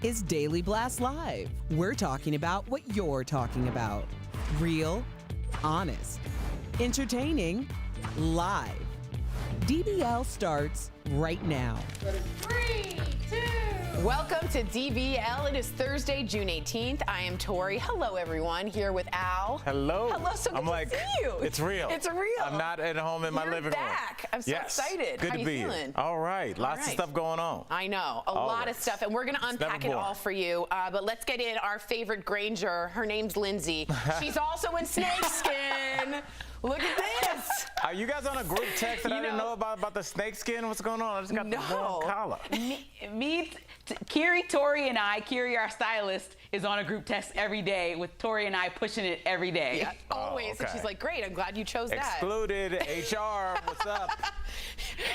is Daily Blast Live. We're talking about what you're talking about. Real, honest, entertaining, live. DBL starts right now. 3, 2. Welcome to DBL. It is Thursday, June 18th. I am Tori. Hello, everyone. Here with Al. Hello. Hello. So good to see you. It's real. It's real. I'm not at home in my living room. Back. I'm so excited. Good How to you be feeling? here. All right. Lots of stuff going on. I know. A lot of stuff. And we're going to unpack it all for you. But let's get in our favorite Granger. Her name's Lindsay. She's also in snakeskin. Look at this. Are you guys on a group text that I didn't know about the snakeskin? What's going on? I just got the warm collar. Tori and I, Kiri, our stylist, is on a group text every day with Tori and I pushing it every day. Yeah, always. And she's like, great, I'm glad you chose that. Excluded, HR, what's up?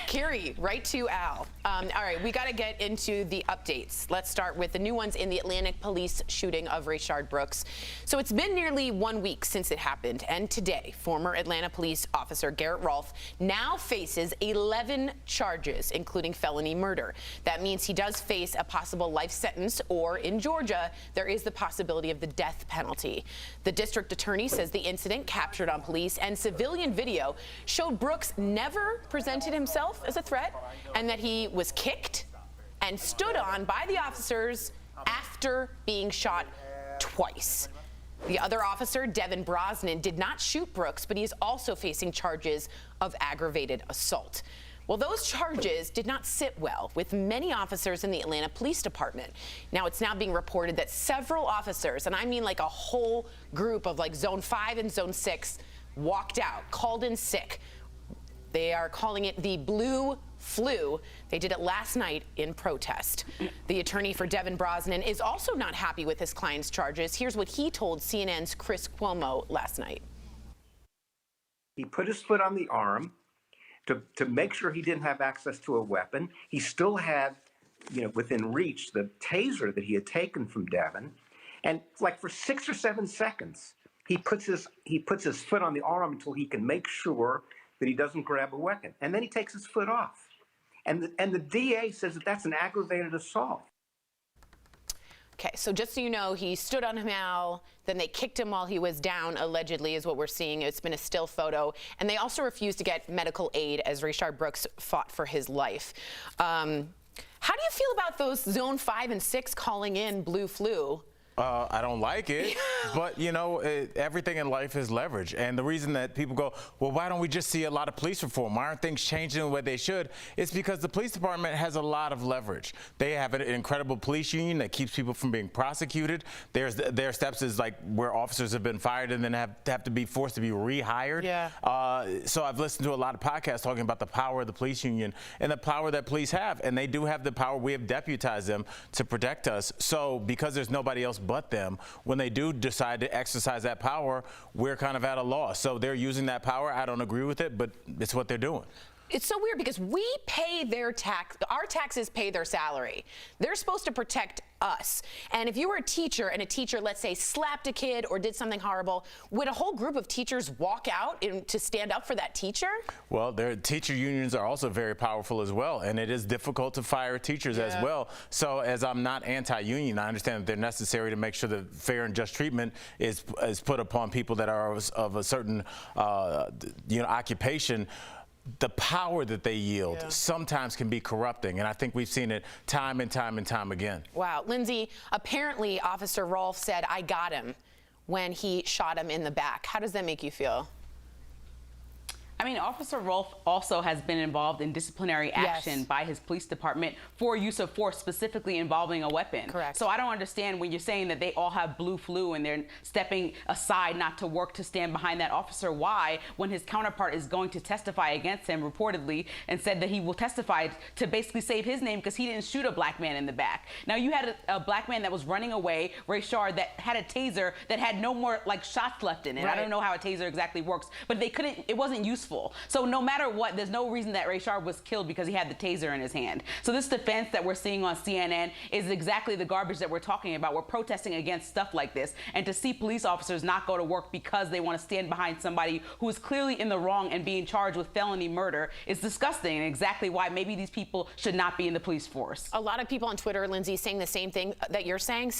Kiri, right to Al. All right, we got to get into the updates. Let's start with the new ones in the Atlantic police shooting of Rayshard Brooks. So it's been nearly 1 week since it happened, and today, former Atlanta police officer Garrett Rolfe now faces 11 charges, including felony murder. That means he does face a possible life sentence, or in Georgia, there is the possibility of the death penalty. The district attorney says the incident captured on police and civilian video showed Brooks never presented himself as a threat and that he was kicked and stood on by the officers after being shot twice. The other officer, Devin Brosnan, did not shoot Brooks, but he is also facing charges of aggravated assault. Well, those charges did not sit well with many officers in the Atlanta Police Department. Now, it's now being reported that several officers, and I mean like a whole group of like Zone 5 and Zone 6, walked out, called in sick. They are calling it the blue flu. They did it last night in protest. The attorney for Devin Brosnan is also not happy with his client's charges. Here's what he told CNN's Chris Cuomo last night. He put his foot on the arm to make sure he didn't have access to a weapon. He still had, within reach, the taser that he had taken from Devin. And like for 6 or 7 seconds, he puts his foot on the arm until he can make sure that he doesn't grab a weapon. And then he takes his foot off. And the DA says that that's an aggravated assault. Okay, so just so you know, he stood on him, Al, then they kicked him while he was down, allegedly, is what we're seeing. It's been a still photo. And they also refused to get medical aid as Rayshard Brooks fought for his life. How do you feel about those Zone 5 and 6 calling in blue flu? I don't like it, but everything in life is leverage. And the reason that people go, well, why don't we just see a lot of police reform? Why aren't things changing the way they should? It's because the police department has a lot of leverage. They have an incredible police union that keeps people from being prosecuted. Their steps is like where officers have been fired and then have to be forced to be rehired. Yeah. So I've listened to a lot of podcasts talking about the power of the police union and the power that police have. And they do have the power. We have deputized them to protect us. So because there's nobody else but them, when they do decide to exercise that power, we're kind of at a loss. So they're using that power. I don't agree with it, but it's what they're doing. It's so weird because we pay their tax, our taxes pay their salary. They're supposed to protect us. And if you were a teacher and a teacher, let's say, slapped a kid or did something horrible, would a whole group of teachers walk out to stand up for that teacher? Well, their teacher unions are also very powerful as well, and it is difficult to fire teachers as well. So as I'm not anti-union, I understand that they're necessary to make sure that fair and just treatment is put upon people that are of a certain occupation. The power that they yield sometimes can be corrupting, and I think we've seen it time and time and time again. Wow. Lindsay, apparently Officer Rolfe said, "I got him," when he shot him in the back. How does that make you feel? I mean, Officer Rolfe also has been involved in disciplinary action by his police department for use of force, specifically involving a weapon. Correct. So I don't understand when you're saying that they all have blue flu and they're stepping aside not to work to stand behind that officer. Why, when his counterpart is going to testify against him reportedly and said that he will testify to basically save his name because he didn't shoot a black man in the back. Now, you had a black man that was running away, Rayshard, that had a taser that had no more shots left in it. Right. I don't know how a taser exactly works, but they couldn't, it wasn't useful peaceful. So no matter what, there's no reason that Rayshard was killed because he had the taser in his hand. So this defense that we're seeing on CNN is exactly the garbage that we're talking about. We're protesting against stuff like this. And to see police officers not go to work because they want to stand behind somebody who is clearly in the wrong and being charged with felony murder is disgusting, and exactly why maybe these people should not be in the police force. A lot of people on Twitter, Lindsay, saying the same thing that you're saying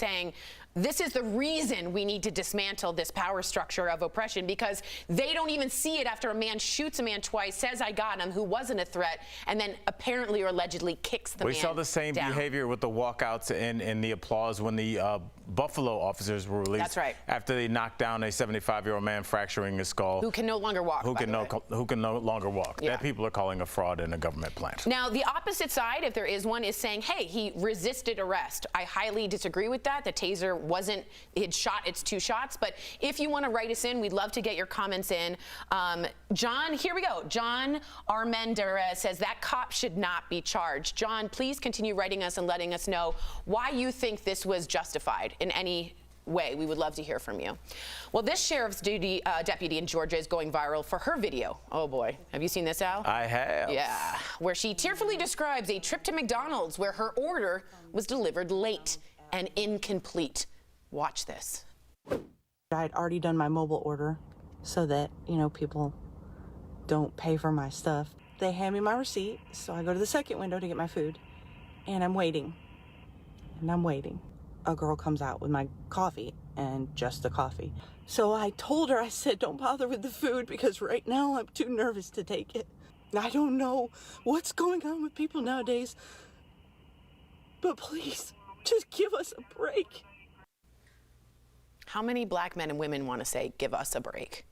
this is the reason we need to dismantle this power structure of oppression, because they don't even see it after a man shoots a man twice, says I got him, who wasn't a threat, and then apparently or allegedly kicks the man We saw the same down. behavior with the walkouts and the applause when the Buffalo officers were released. That's right. After they knocked down a 75-year-old man fracturing his skull. Who can no longer walk. Who can no longer walk. Yeah. That people are calling a fraud in a government plant. Now, the opposite side, if there is one, is saying, hey, he resisted arrest. I highly disagree with that. The taser wasn't, it had shot its 2 shots. But if you want to write us in, we'd love to get your comments in. John, here we go. John Armendera says that cop should not be charged. John, please continue writing us and letting us know why you think this was justified in any way. We would love to hear from you. Well, this sheriff's deputy in Georgia is going viral for her video. Oh boy, have you seen this, Al? I have. Yeah, where she tearfully describes a trip to McDonald's where her order was delivered late and incomplete. Watch this. I'd already done my mobile order so that, you know, people don't pay for my stuff. They hand me my receipt, so I go to the second window to get my food, and I'm waiting. A girl comes out with my coffee and just the coffee. So I told her, I said, don't bother with the food because right now I'm too nervous to take it. I don't know what's going on with people nowadays, but please, just give us a break. How many black men and women want to say, give us a break?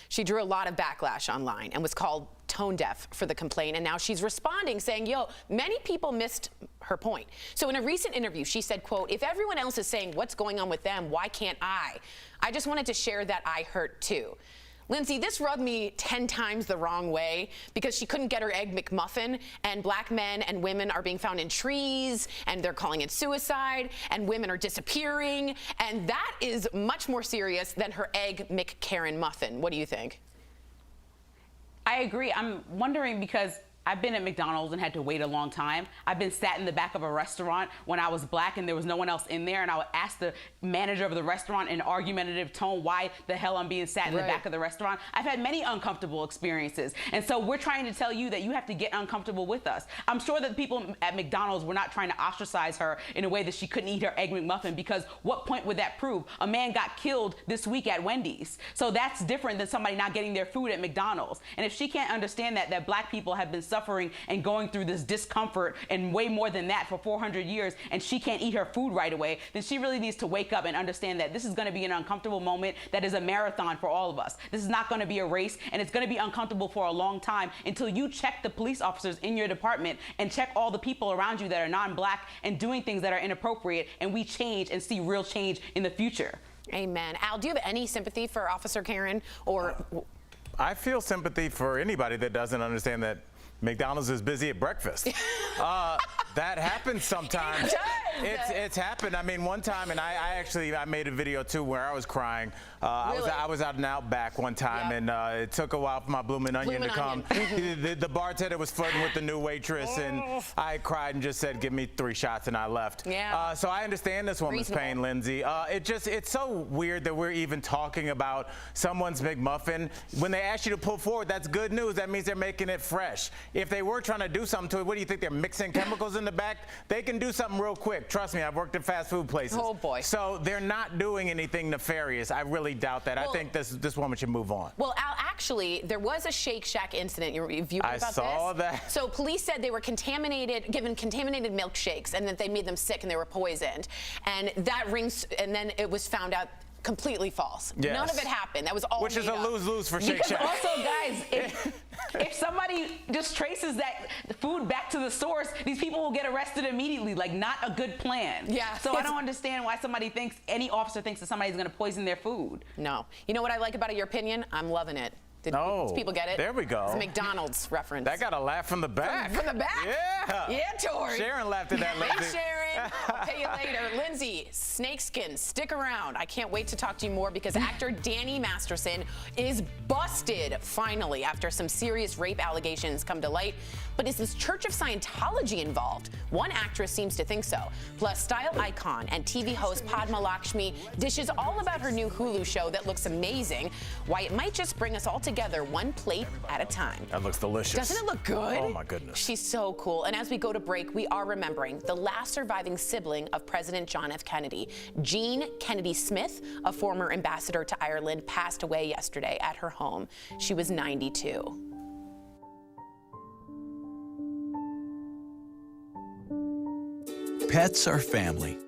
She drew a lot of backlash online and was called tone deaf for the complaint, and now she's responding saying, yo, many people missed her point. So in a recent interview, she said, quote, if everyone else is saying what's going on with them, why can't I? I just wanted to share that I hurt too. Lindsay, this rubbed me 10 times the wrong way because she couldn't get her Egg McMuffin, and black men and women are being found in trees, and they're calling it suicide, and women are disappearing, and that is much more serious than her Egg McKaren muffin. What do you think? I agree. I'm wondering because I've been at McDonald's and had to wait a long time. I've been sat in the back of a restaurant when I was black and there was no one else in there, and I would ask the manager of the restaurant in an argumentative tone why the hell I'm being sat in the back of the restaurant. I've had many uncomfortable experiences, and so we're trying to tell you that you have to get uncomfortable with us. I'm sure that the people at McDonald's were not trying to ostracize her in a way that she couldn't eat her Egg McMuffin, because what point would that prove? A man got killed this week at Wendy's. So that's different than somebody not getting their food at McDonald's. And if she can't understand that black people have been suffering and going through this discomfort and way more than that for 400 years, and she can't eat her food right away, then she really needs to wake up and understand that this is going to be an uncomfortable moment that is a marathon for all of us. This is not going to be a race, and it's going to be uncomfortable for a long time until you check the police officers in your department and check all the people around you that are non-black and doing things that are inappropriate, and we change and see real change in the future. Amen. Al, do you have any sympathy for Officer Karen? Or I feel sympathy for anybody that doesn't understand that McDonald's is busy at breakfast. That happens sometimes. It's happened. I mean, one time, and I made a video too where I was crying. Really? I was out in Outback one time, and it took a while for my bloomin' onion to come. The bartender was flirting with the new waitress, and I cried and just said, "Give me 3 shots," and I left. Yeah. So I understand this woman's pain, Lindsay. It's so weird that we're even talking about someone's McMuffin when they ask you to pull forward. That's good news. That means they're making it fresh. If they were trying to do something to it, what do you think? They're mixing chemicals in the back? They can do something real quick. Trust me, I've worked at fast food places. Oh, boy. So they're not doing anything nefarious. I really doubt that. Well, I think this woman should move on. Well, Al, actually, there was a Shake Shack incident. Have you heard about this? I saw that. So police said they were given contaminated milkshakes, and that they made them sick and they were poisoned. And that and then it was found out completely false. Yes. None of it happened. That was all Which is a lose-lose for Shake Because Shack. also, guys, if somebody just traces that food back to the source, these people will get arrested immediately. Like, not a good plan. Yeah. So I don't understand why any officer thinks that somebody's going to poison their food. No. You know what I like about your opinion? I'm loving it. Did people get it? There we go. It's a McDonald's reference. That got a laugh from the back. From the back? Yeah. Yeah, Tori. Sharon laughed at that. Hey, Sharon. Aaron. I'll pay you later. Lindsay, snakeskin, stick around. I can't wait to talk to you more because actor Danny Masterson is busted finally after some serious rape allegations come to light. But is this Church of Scientology involved? One actress seems to think so. Plus, style icon and TV host Padma Lakshmi dishes all about her new Hulu show that looks amazing, why it might just bring us all together one plate at a time. That looks delicious. Doesn't it look good? Oh, my goodness. She's so cool. And as we go to break, we are remembering the last surviving sibling of President John F. Kennedy. Jean Kennedy Smith, a former ambassador to Ireland, passed away yesterday at her home. She was 92. Pets are family.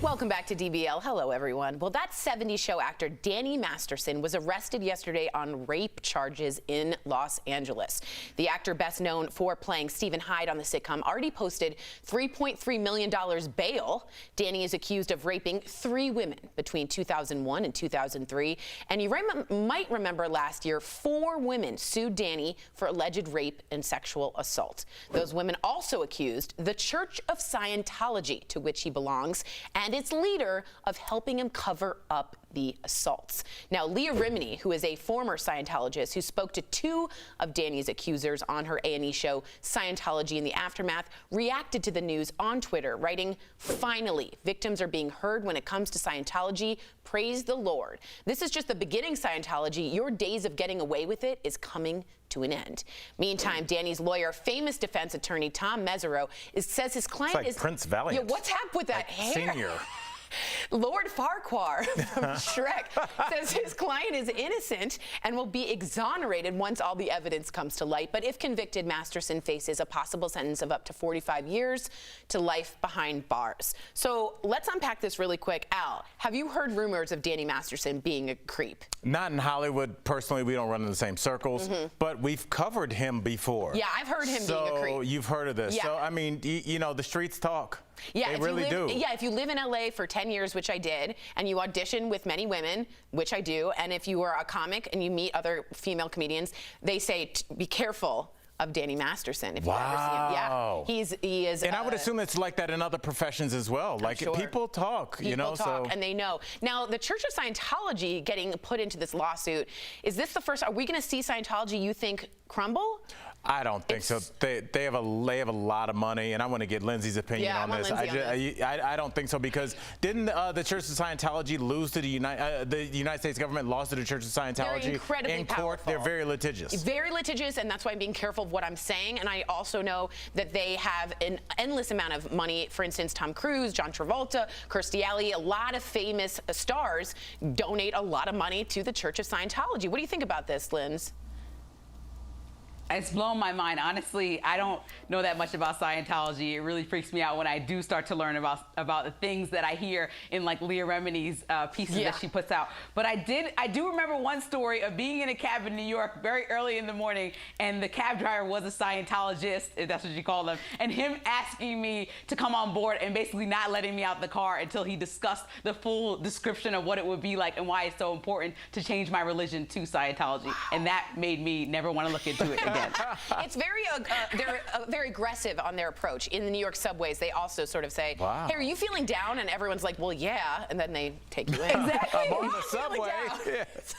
Welcome back to DBL. Hello, everyone. Well, that 70s show actor Danny Masterson was arrested yesterday on rape charges in Los Angeles. The actor, best known for playing Stephen Hyde on the sitcom, already posted $3.3 million bail. Danny is accused of raping 3 women between 2001 and 2003. And you might remember last year, 4 women sued Danny for alleged rape and sexual assault. Those women also accused the Church of Scientology, to which he belongs, and its leader of helping him cover up the assaults. Now, Leah Remini, who is a former Scientologist who spoke to 2 of Danny's accusers on her A&E show, Scientology in the Aftermath, reacted to the news on Twitter, writing, "Finally, victims are being heard when it comes to Scientology. Praise the Lord. This is just the beginning, Scientology. Your days of getting away with it is coming to an end." Meantime, Danny's lawyer, famous defense attorney Tom Mesereau, says his client it's like Prince Valiant. Yeah, what's happened with that like hair? Senior. Lord Farquhar from Shrek says his client is innocent and will be exonerated once all the evidence comes to light. But if convicted, Masterson faces a possible sentence of up to 45 years to life behind bars. So let's unpack this really quick. Al, have you heard rumors of Danny Masterson being a creep? Not in Hollywood. Personally, we don't run in the same circles, but we've covered him before. Yeah, I've heard him being a creep. So you've heard of this. Yeah. So, I mean, you know, the streets talk. Yeah, they really do. Yeah, if you live in LA for 10 years, which I did, and you audition with many women, which I do, and if you are a comic and you meet other female comedians, they say, be careful of Danny Masterson. If you ever see him. Wow. Yeah, he is. And I would assume it's like that in other professions as well. Like sure. people talk, you know. People talk, so and they know. Now, the Church of Scientology getting put into this lawsuit, is this the first? Are we going to see Scientology, you think, crumble? I don't think so. They have a lot of money, and I want to get Lindsay's opinion on this. I don't think so, because didn't the Church of Scientology lose to the United States government lost to the Church of Scientology in court? They're very litigious. Very litigious, and that's why I'm being careful of what I'm saying. And I also know that they have an endless amount of money. For instance, Tom Cruise, John Travolta, Kirstie Alley, a lot of famous stars donate a lot of money to the Church of Scientology. What do you think about this, Linz? It's blown my mind. Honestly, I don't know that much about Scientology. It really freaks me out when I do start to learn about the things that I hear in like Leah Remini's pieces that she puts out. But I do remember one story of being in a cab in New York very early in the morning, and the cab driver was a Scientologist, if that's what you call them, and him asking me to come on board and basically not letting me out the car until he discussed the full description of what it would be like and why it's so important to change my religion to Scientology. And that made me never want to look into it again. It's very, they're very aggressive on their approach. In the New York subways, they also sort of say, hey, are you feeling down? And everyone's like, well, yeah. And then they take you in. Exactly. I'm on the subway. Yes.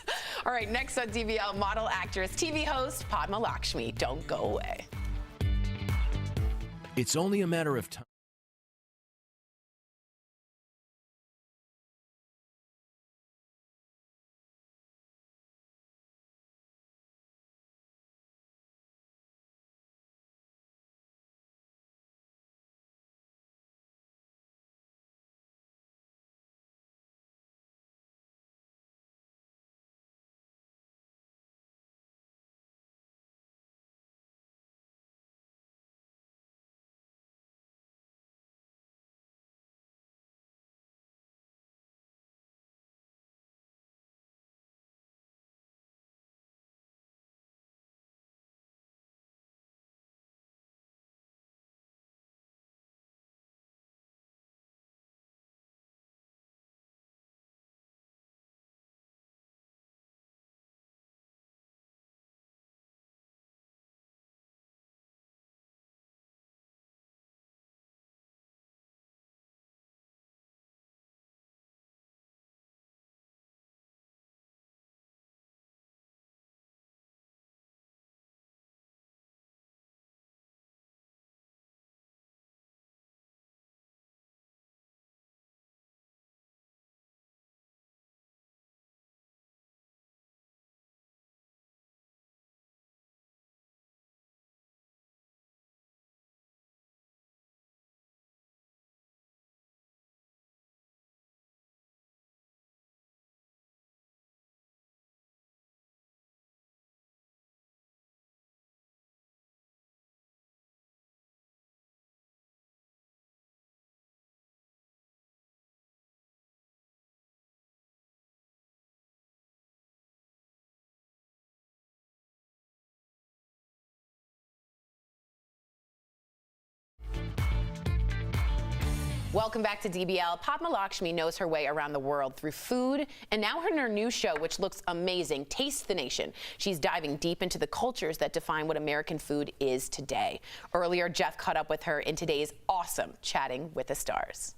All right, next on DBL, model, actress, TV host, Padma Lakshmi. Don't go away. It's only a matter of time. Welcome back to DBL. Padma Lakshmi knows her way around the world through food, and now in her new show, which looks amazing, Taste the Nation. She's diving deep into the cultures that define what American food is today. Earlier, Jeff caught up with her in today's awesome Chatting with the Stars.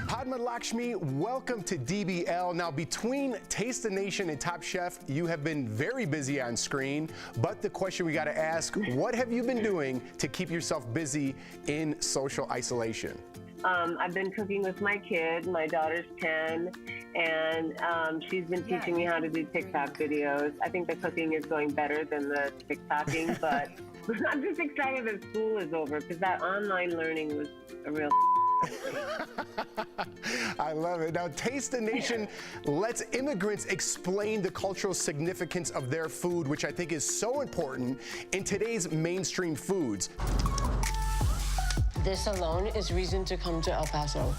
Padma Lakshmi, welcome to DBL. Now, between Taste the Nation and Top Chef, you have been very busy on screen, but the question we got to ask, what have you been doing to keep yourself busy in social isolation? I've been cooking with my kid. My daughter's 10, and she's been teaching me how to do TikTok videos. I think the cooking is going better than the TikToking, but I'm just excited that school is over, because that online learning was a real I love it. Now, Taste the Nation lets immigrants explain the cultural significance of their food, which I think is so important in today's mainstream foods. This alone is reason to come to El Paso.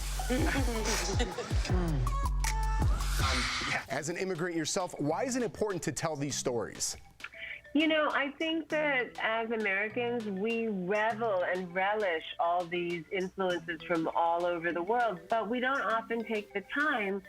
As an immigrant yourself, why is it important to tell these stories? You know, I think that as Americans, we revel and relish all these influences from all over the world, but we don't often take the time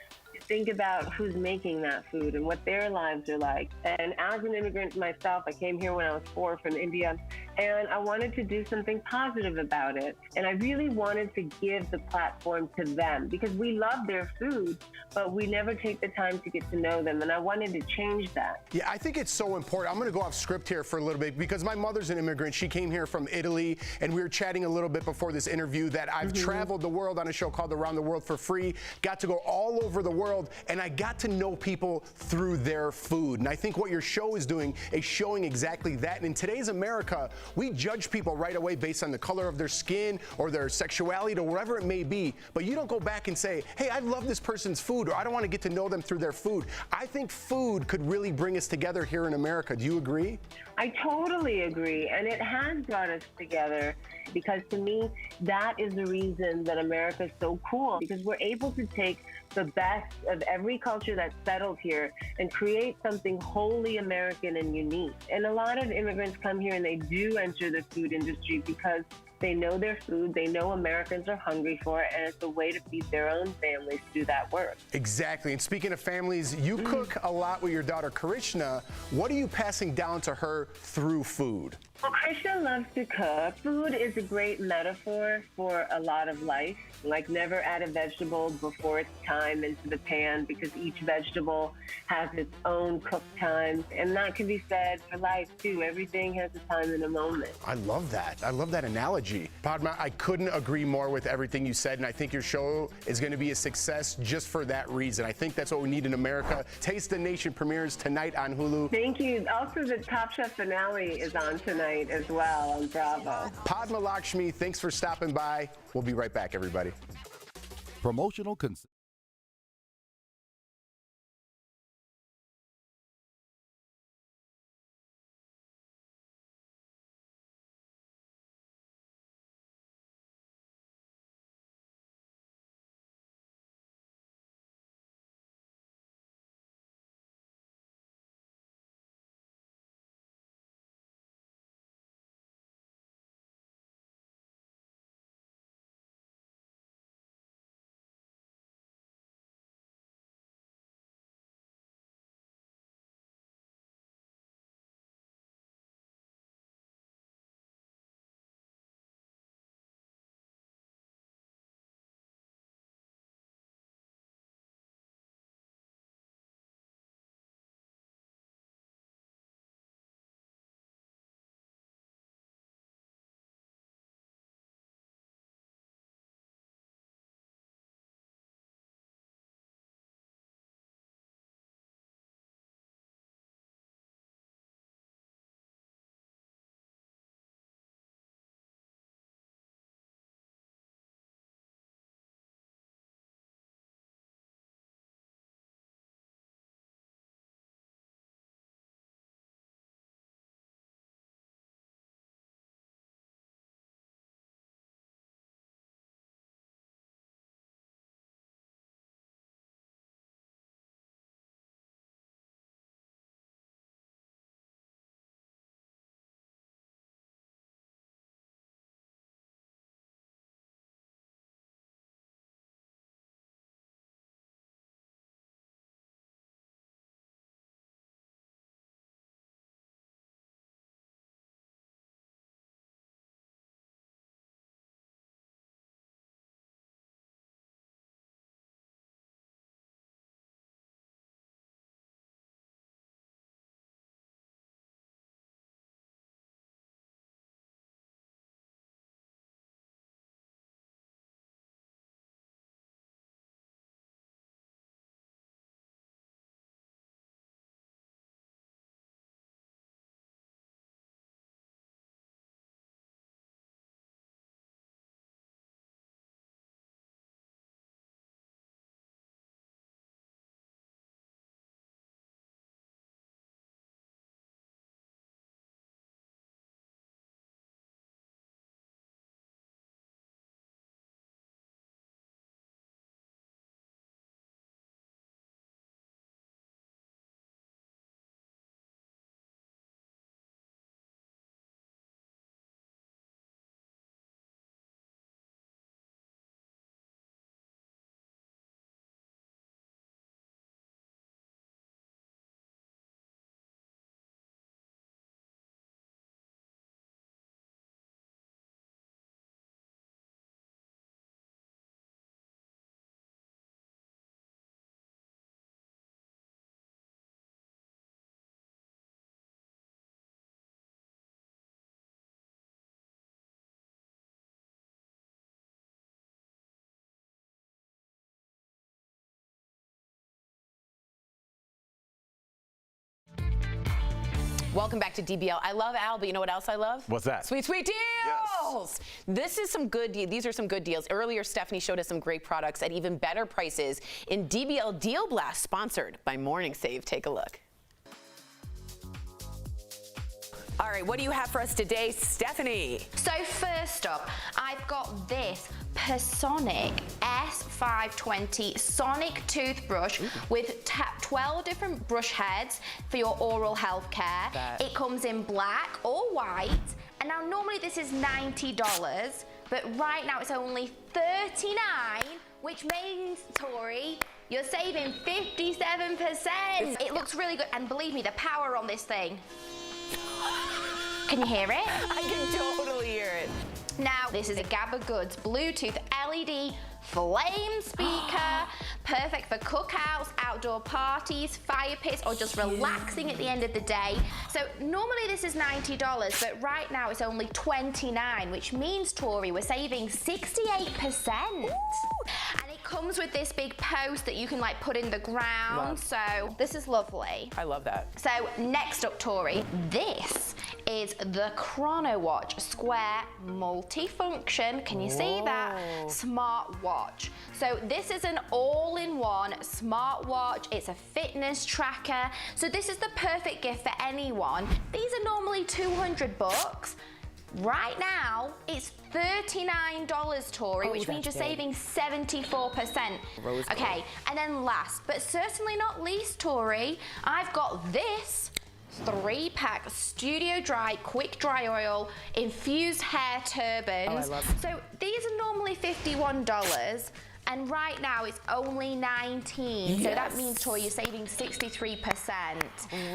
think about who's making that food and what their lives are like. And as an immigrant myself, I came here when I was 4 from India, and I wanted to do something positive about it. And I really wanted to give the platform to them because we love their food, but we never take the time to get to know them. And I wanted to change that. Yeah, I think it's so important. I'm going to go off script here for a little bit because my mother's an immigrant. She came here from Italy, and we were chatting a little bit before this interview that I've traveled the world on a show called Around the World for Free, got to go all over the world, and I got to know people through their food. And I think what your show is doing is showing exactly that. And in today's America, we judge people right away based on the color of their skin or their sexuality or whatever it may be. But you don't go back and say, hey, I love this person's food, or I don't want to get to know them through their food. I think food could really bring us together here in America. Do you agree? I totally agree. And it has brought us together because to me, that is the reason that America is so cool, because we're able to take the best of every culture that's settled here and create something wholly American and unique. And a lot of immigrants come here and they do enter the food industry because they know their food, they know Americans are hungry for it, and it's a way to feed their own families through that work. Exactly. And speaking of families, you cook a lot with your daughter, Karishna. What are you passing down to her through food? Well, Krishna loves to cook. Food is a great metaphor for a lot of life. Like, never add a vegetable before its time into the pan because each vegetable has its own cook time. And that can be said for life, too. Everything has a time and a moment. I love that. I love that analogy. Padma, I couldn't agree more with everything you said, and I think your show is going to be a success just for that reason. I think that's what we need in America. Taste the Nation premieres tonight on Hulu. Thank you. Also, the Top Chef finale is on tonight as well on Bravo. Padma Lakshmi, thanks for stopping by. We'll be right back, everybody. Promotional consent. Welcome back to DBL. I love Al, but you know what else I love? What's that? Sweet, sweet deals! Yes. These are some good deals. Earlier, Stephanie showed us some great products at even better prices in DBL Deal Blast, sponsored by Morning Save. Take a look. All right, what do you have for us today, Stephanie? So first up, I've got this Personic S520 Sonic toothbrush with 12 different brush heads for your oral health care. It comes in black or white, and now normally this is $90, but right now it's only $39, which means, Tori, you're saving 57%. It looks really good, and believe me, the power on this thing. Can you hear it? I can totally hear it. Now, this is a Gabba Goods Bluetooth LED flame speaker, perfect for cookouts, outdoor parties, fire pits, or just relaxing at the end of the day. So normally this is $90, but right now it's only $29, which means, Tori, we're saving 68%. And it comes with this big post that you can like put in the ground. So this is lovely. I love that. So next up, Tori, this is the Chrono Watch Square Multifunction. Can you see that? Smart watch. So this is an all-in-one smart watch. It's a fitness tracker. So this is the perfect gift for anyone. These are normally $200. Right now, it's $39, Tori, which means you're saving 74%. Okay, and then last, but certainly not least, Tori, I've got this 3-pack Studio Dry Quick Dry Oil infused hair turbans. Oh, I love it. So these are normally $51. And right now it's only $19. So that means, Tori, you're saving 63%.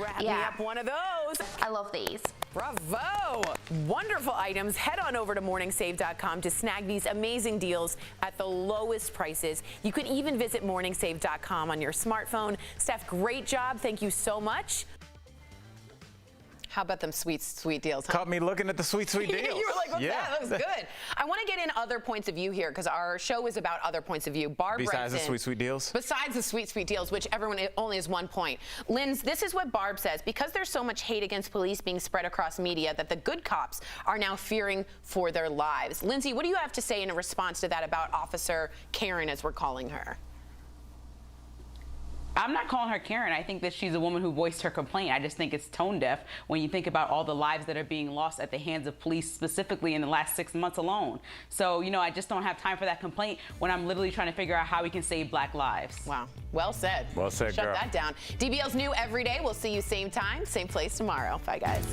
Wrap me up one of those. I love these. Bravo! Wonderful items. Head on over to morningsave.com to snag these amazing deals at the lowest prices. You can even visit morningsave.com on your smartphone. Steph, great job. Thank you so much. How about them sweet, sweet deals? Huh? Caught me looking at the sweet, sweet deals. You were like, what's that? That looks good. I want to get in other points of view here because our show is about other points of view. Barb Besides the writes in, sweet, sweet deals? Besides the sweet, sweet deals, which everyone only has 1 point. Linz, this is what Barb says. Because there's so much hate against police being spread across media that the good cops are now fearing for their lives. Lindsay, what do you have to say in response to that about Officer Karen, as we're calling her? I'm not calling her Karen. I think that she's a woman who voiced her complaint. I just think it's tone deaf when you think about all the lives that are being lost at the hands of police, specifically in the last 6 months alone. So, you know, I just don't have time for that complaint when I'm literally trying to figure out how we can save black lives. Wow. Well said. Well said, Shut girl. that down. DBL's new every day. We'll see you same time, same place tomorrow. Bye, guys.